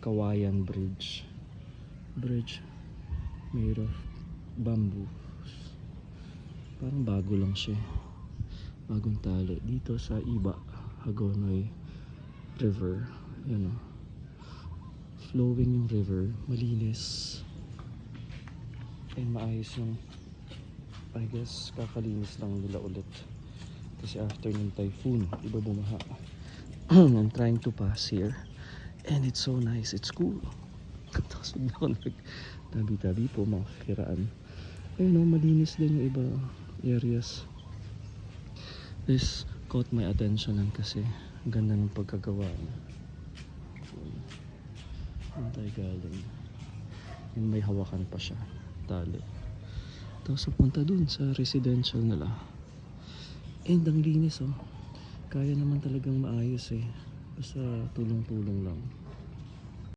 Kawayan Bridge. Bridge made of bamboo. Parang bago lang siya. Bagong tali. Dito sa Iba, Hagonoy River. Ayan o. Flowing yung river. Malinis. And maayos yung, I guess, kakalinis lang nila ulit. Kasi after ng typhoon, iba bumaha. I'm trying to pass here. And it's so nice. It's cool. Tapos na ako nagtabi-tabi po, mga kakiraan. Ayun o, malinis din yung iba areas. This caught my attention lang kasi ang ganda ng pagkagawa niya. Antay galing. And may hawakan pa siya. Tali. Tapos punta dun sa residential nila. And ang linis oh. Kaya naman talagang maayos eh. Basta tulong-tulong lang.